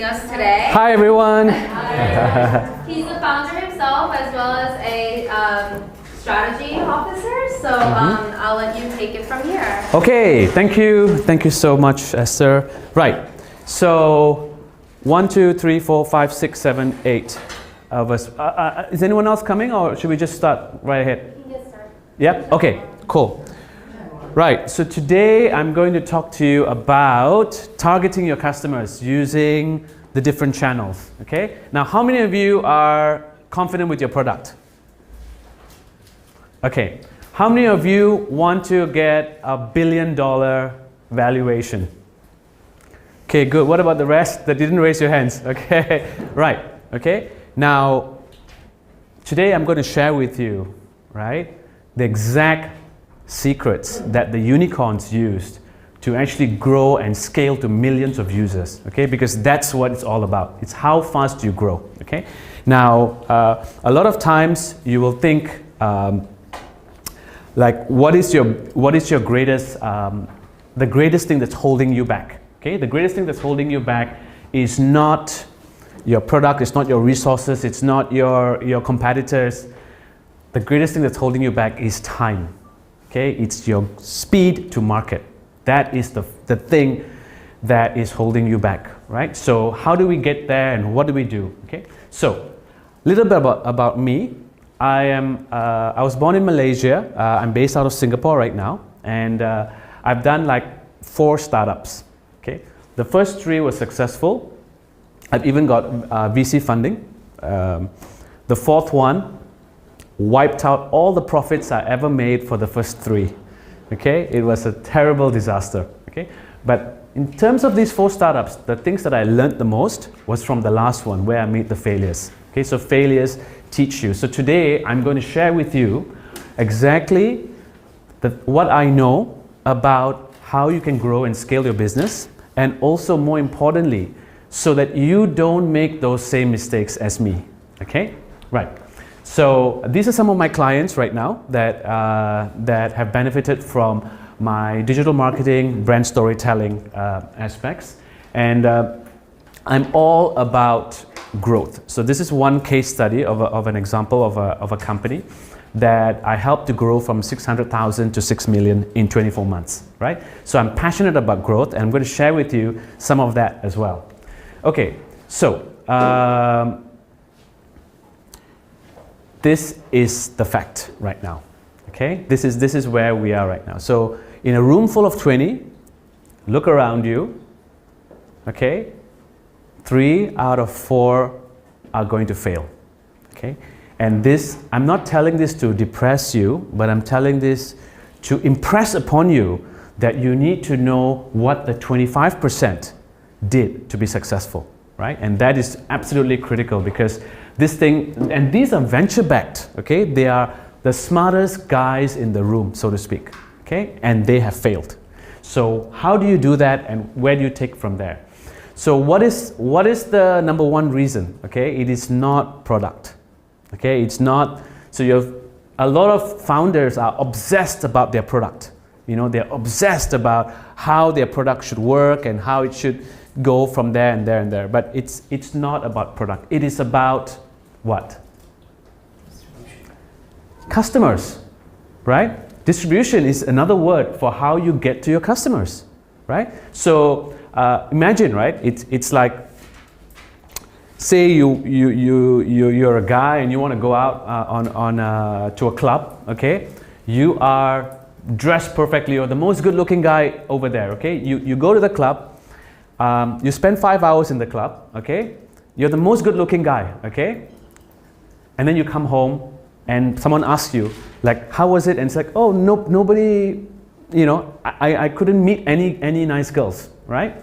us today. Hi everyone. He's the founder himself as well as a strategy officer. So I'll let you take it from here. Okay, thank you. Thank you so much, Esther. Right, so 1, 2, 3, 4, 5, 6, 7, 8 of us. Is anyone else coming or should we just start right ahead? You can get started. Yep, okay, cool. Right, so today I'm going to talk to you about targeting your customers using the different channels, okay? Now, how many of you are confident with your product? Okay, how many of you want to get $1 billion valuation? Okay, good. What about the rest that didn't raise your hands? Okay, right, okay. Now, today I'm going to share with you, right, the exact secrets that the unicorns used to actually grow and scale to millions of users, okay? Because that's what it's all about. It's how fast you grow, okay? Now, a lot of times you will think, like, what is your greatest, the greatest thing that's holding you back, okay? The greatest thing that's holding you back is not your product, it's not your resources, it's not your competitors. The greatest thing that's holding you back is time. Okay, it's your speed to market. That is the thing that is holding you back, right? So how do we get there and what do we do? Okay, so a little bit about me. I was born in Malaysia. I'm based out of Singapore right now, and I've done like 4 startups. Okay, the first 3 were successful. I've even got VC funding. The 4th one wiped out all the profits I ever made for the first 3. Okay, it was a terrible disaster. Okay, but in terms of these 4 startups, the things that I learned the most was from the last one where I made the failures. Okay, so failures teach you. So today I'm going to share with you exactly what I know about how you can grow and scale your business, and also more importantly, so that you don't make those same mistakes as me. Okay, right. So these are some of my clients right now that have benefited from my digital marketing, brand storytelling aspects, and I'm all about growth. So this is one case study of an example of a company that I helped to grow from 600,000 to 6 million in 24 months, right? So I'm passionate about growth, and I'm going to share with you some of that as well. Okay, so this is the fact right now, okay? This is where we are right now. So in a room full of 20, look around you, okay? 3 out of 4 are going to fail, okay? And this, I'm not telling this to depress you, but I'm telling this to impress upon you that you need to know what the 25% did to be successful, right? And that is absolutely critical, because this thing, and these are venture backed, okay? They are the smartest guys in the room, so to speak, okay? And they have failed. So how do you do that, and where do you take from there? So what is the number 1 reason? Okay, it is not product. Okay, it's not. So you have a lot of founders are obsessed about their product. You know, they're obsessed about how their product should work and how it should go from there and there and there. But it's not about product. It is about what? Customers, right? Distribution is another word for how you get to your customers, right? So imagine, right? It's like, say you're a guy and you want to go out to a club, okay? You are dressed perfectly, you're the most good-looking guy over there, okay? You go to the club, you spend 5 hours in the club, okay? You're the most good-looking guy, okay? And then you come home and someone asks you, like, how was it? And it's like, oh, no, nobody, you know, I couldn't meet any nice girls, right?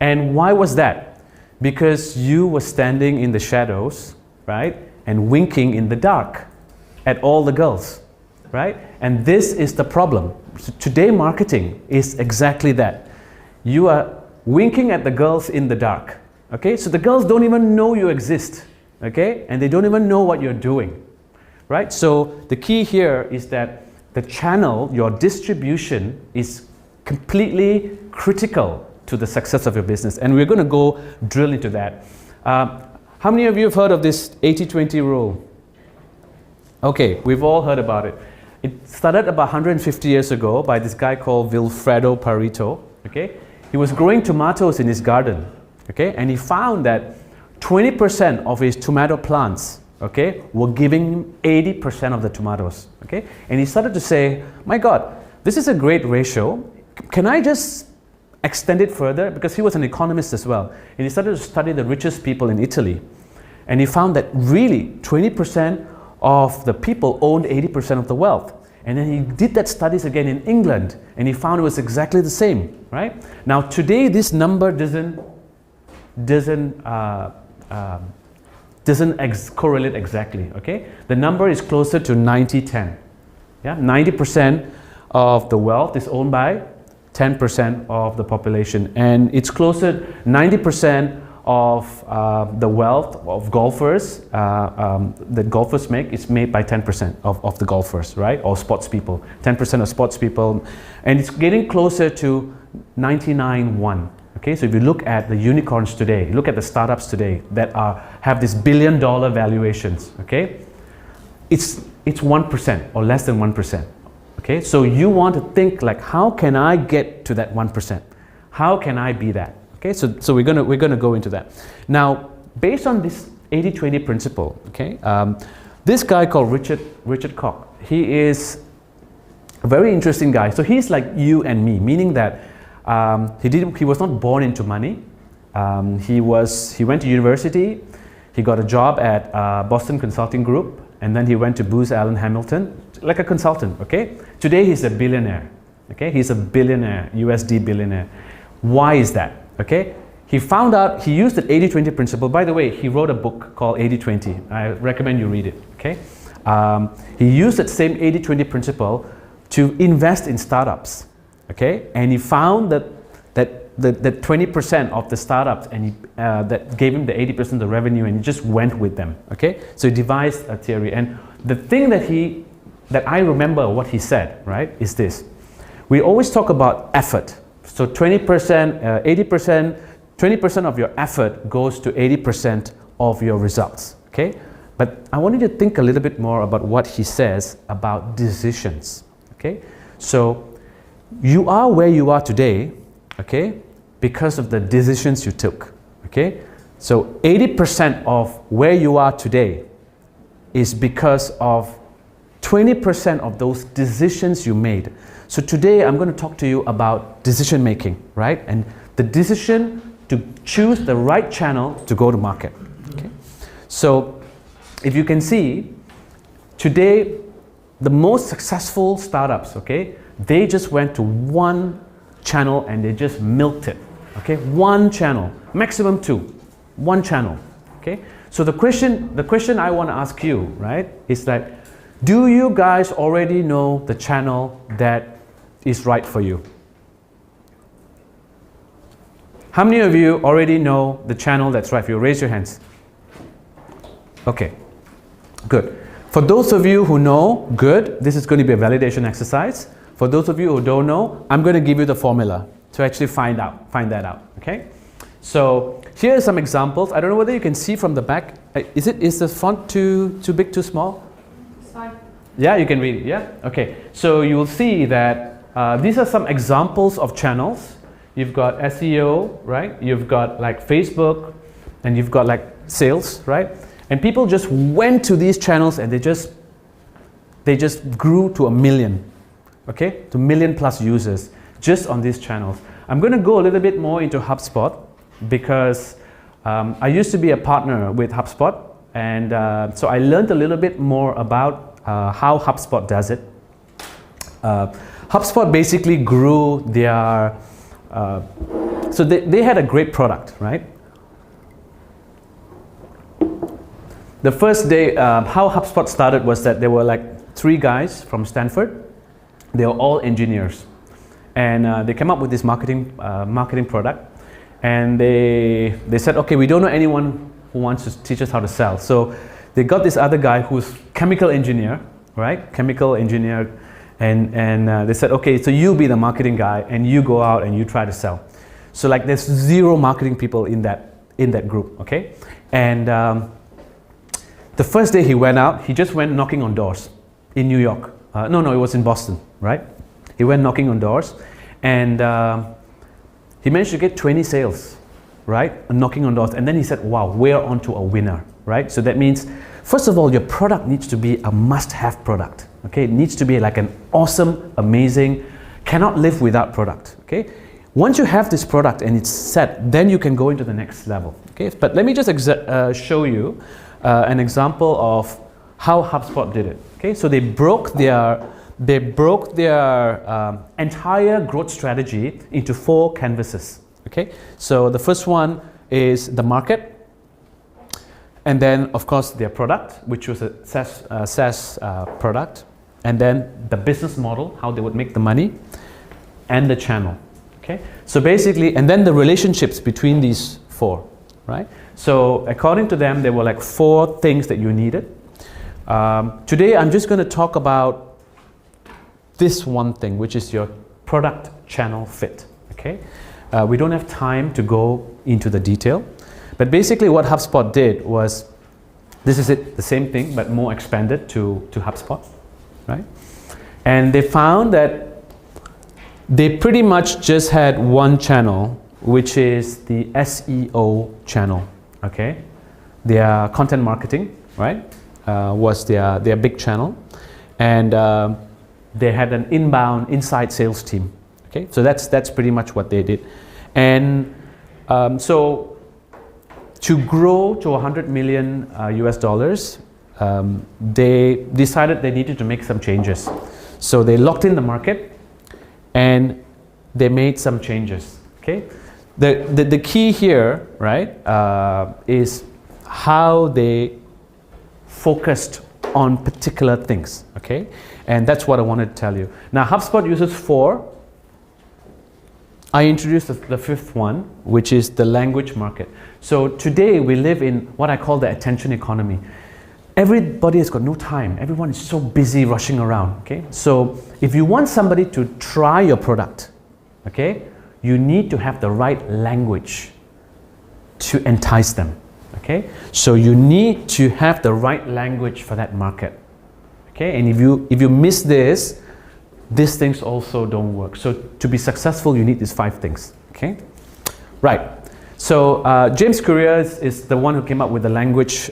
And why was that? Because you were standing in the shadows, right? And winking in the dark at all the girls, right? And this is the problem. So today marketing is exactly that. You are winking at the girls in the dark, okay? So the girls don't even know you exist, okay? And they don't even know what you're doing, right? So the key here is that the channel, your distribution is completely critical to the success of your business. And we're going to go drill into that. How many of you have heard of this 80-20 rule? Okay, we've all heard about it. It started about 150 years ago by this guy called Vilfredo Pareto. Okay, he was growing tomatoes in his garden. Okay, and he found that 20% of his tomato plants, okay, were giving him 80% of the tomatoes. Okay, and he started to say, "My God, this is a great ratio. Can I just extend it further?" Because he was an economist as well, and he started to study the richest people in Italy, and he found that really 20% of the people owned 80% of the wealth. And then he did that studies again in England, and he found it was exactly the same, right? Now today this number doesn't correlate exactly, okay? The number is closer to 90-10. Yeah, 90% of the wealth is owned by 10% of the population, and it's closer 90% of the wealth of golfers that golfers make is made by 10% of the golfers, right? Or sports people, 10% of sports people, and it's getting closer to 99-1. Okay, so if you look at the unicorns today, look at the startups today that have this billion-dollar valuations. Okay, it's 1% or less than 1%. Okay, so you want to think like, how can I get to that 1%? How can I be that? Okay, so we're gonna go into that. Now, based on this 80-20 principle, okay, this guy called Richard Koch, he is a very interesting guy. So he's like you and me, meaning that he was not born into money. He went to university. He got a job at Boston Consulting Group, and then he went to Booz Allen Hamilton, like a consultant. Okay, today he's a billionaire. Okay, he's a billionaire, USD billionaire. Why is that? Okay, he found out, he used the 80-20 principle. By the way, he wrote a book called 80-20. I recommend you read it. Okay, he used that same 80-20 principle to invest in startups. Okay, and he found that 20% of the startups, and that gave him the 80% of the revenue, and he just went with them. Okay, so he devised a theory, and the thing that I remember what he said, right, is this: we always talk about effort. So 20%, 80%, 20% of your effort goes to 80% of your results. Okay, but I want you to think a little bit more about what he says about decisions. Okay, so you are where you are today, okay, because of the decisions you took, okay? So 80% of where you are today is because of 20% of those decisions you made. So today I'm going to talk to you about decision making, right? And the decision to choose the right channel to go to market, okay? So if you can see, today the most successful startups, okay, they just went to one channel and they just milked it. Okay, one channel, maximum two, one channel. Okay, so the question I want to ask you, right, is that, do you guys already know the channel that is right for you? How many of you already know the channel that's right for you? Raise your hands. Okay, good. For those of you who know, good, this is going to be a validation exercise. For those of you who don't know, I'm going to give you the formula to actually find that out, okay? So here are some examples. I don't know whether you can see from the back. Is the font too big, too small? It's fine. Yeah, you can read it, yeah? Okay, so you'll see that these are some examples of channels. You've got SEO, right? You've got like Facebook, and you've got like sales, right? And people just went to these channels and they just grew to 1 million. Okay, to 1 million plus users just on these channels. I'm going to go a little bit more into HubSpot because I used to be a partner with HubSpot, and so I learned a little bit more about how HubSpot does it. HubSpot basically grew their, so they had a great product, right? The first day, how HubSpot started was that there were like 3 guys from Stanford. They were all engineers, and they came up with this marketing product, and they said, okay, we don't know anyone who wants to teach us how to sell. So they got this other guy who's chemical engineer, right? Chemical engineer, and they said, okay, so you be the marketing guy and you go out and you try to sell. So like there's 0 marketing people in that group, okay? And the first day he went out, he just went knocking on doors in New York. No, it was in Boston, right? He went knocking on doors, and he managed to get 20 sales, right? Knocking on doors, and then he said, wow, we're onto a winner, right? So that means, first of all, your product needs to be a must-have product, okay? It needs to be like an awesome, amazing, cannot live without product, okay? Once you have this product and it's set, then you can go into the next level, okay? But let me just show you an example of how HubSpot did it, okay? So they broke their entire growth strategy into 4 canvases, okay? So the first one is the market, and then of course their product, which was a SaaS product, and then the business model, how they would make the money, and the channel, okay? So basically, and then the relationships between these 4, right? So according to them, there were like 4 things that you needed. Today I'm just going to talk about this one thing, which is your product channel fit, okay? We don't have time to go into the detail, but basically what HubSpot did was, this is it, the same thing, but more expanded to HubSpot, right? And they found that they pretty much just had one channel, which is the SEO channel, okay? Their content marketing, right, was their big channel, and they had an inside sales team, okay? So that's pretty much what they did. And so to grow to 100 million US dollars, they decided they needed to make some changes. So they locked in the market and they made some changes, okay? The key here, right, is how they focused on particular things, okay? And that's what I wanted to tell you. Now HubSpot uses 4. I introduced the 5th one, which is the language market. So today we live in what I call the attention economy. Everybody has got no time. Everyone is so busy rushing around, okay? So if you want somebody to try your product, okay, you need to have the right language to entice them, okay? So you need to have the right language for that market, okay? And if you miss this, these things also don't work. So to be successful, you need these 5 things, okay? Right. So James Courier is the one who came up with the language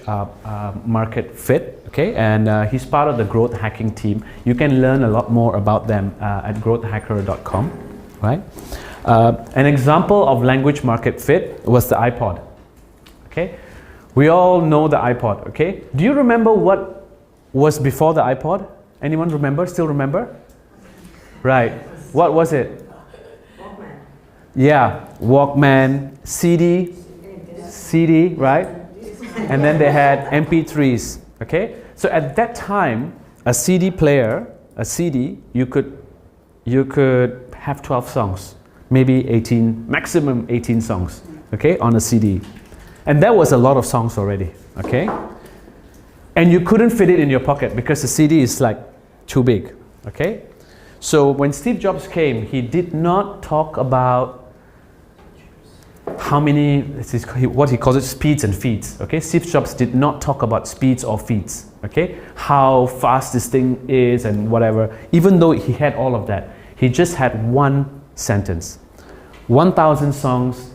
market fit, okay? And he's part of the growth hacking team. You can learn a lot more about them at growthhacker.com, right? An example of language market fit was the iPod, okay? We all know the iPod, okay? Do you remember what was before the iPod? Anyone remember? Still remember? Right. What was it? Walkman. Yeah, Walkman, CD, right? And then they had MP3s, okay? So at that time, a CD player, you could have 12 songs, maybe 18, maximum 18 songs, okay, on a CD. And that was a lot of songs already, okay? And you couldn't fit it in your pocket because the CD is like too big, okay? So when Steve Jobs came, he did not talk about how many, what he calls it, speeds and feeds, okay? Steve Jobs did not talk about speeds or feeds, okay? How fast this thing is and whatever. Even though he had all of that, he just had one sentence. 1,000 songs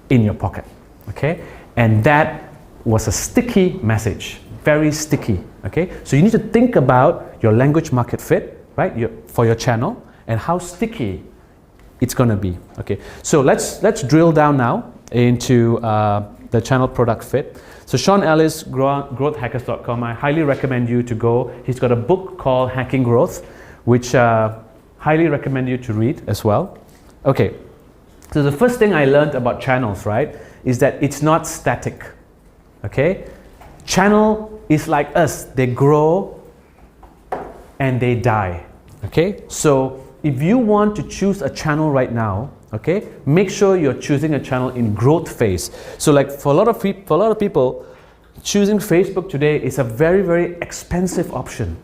in your pocket, okay? And that was a sticky message, very sticky, okay? So you need to think about your language market fit, right, for your channel, and how sticky it's going to be, okay? So let's drill down now into the channel product fit. So Sean Ellis, growthhackers.com, I highly recommend you to go. He's got a book called Hacking Growth, which highly recommend you to read as well. Okay, so the first thing I learned about channels, right, is that it's not static, okay? Channel is like us, they grow and they die, okay? So if you want to choose a channel right now, okay, make sure you're choosing a channel in growth phase. So like for a lot of people, choosing Facebook today is a very, very expensive option,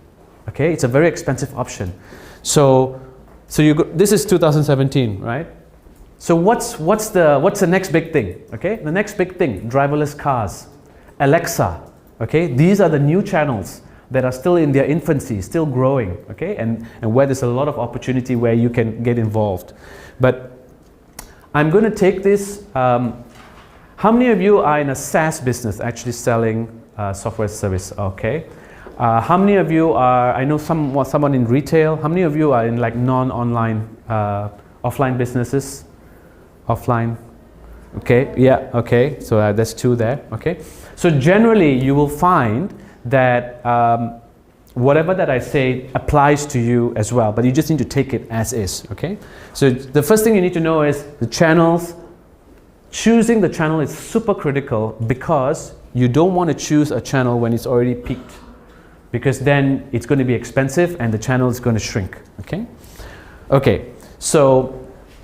okay? It's a very expensive option. So this is 2017, right? So what's the next big thing? Okay, the next big thing: driverless cars, Alexa. Okay, these are the new channels that are still in their infancy, still growing. Okay, and where there's a lot of opportunity where you can get involved. But I'm going to take this. How many of you are in a SaaS business, actually selling software service? Okay. How many of you are? I know someone in retail. How many of you are in like non-online, offline businesses? Offline. Okay. Yeah. Okay. So that's 2 there. Okay. So generally, you will find that whatever that I say applies to you as well, but you just need to take it as is. Okay. So the first thing you need to know is the channels. Choosing the channel is super critical because you don't want to choose a channel when it's already peaked, because then it's going to be expensive and the channel is going to shrink. Okay. Okay. So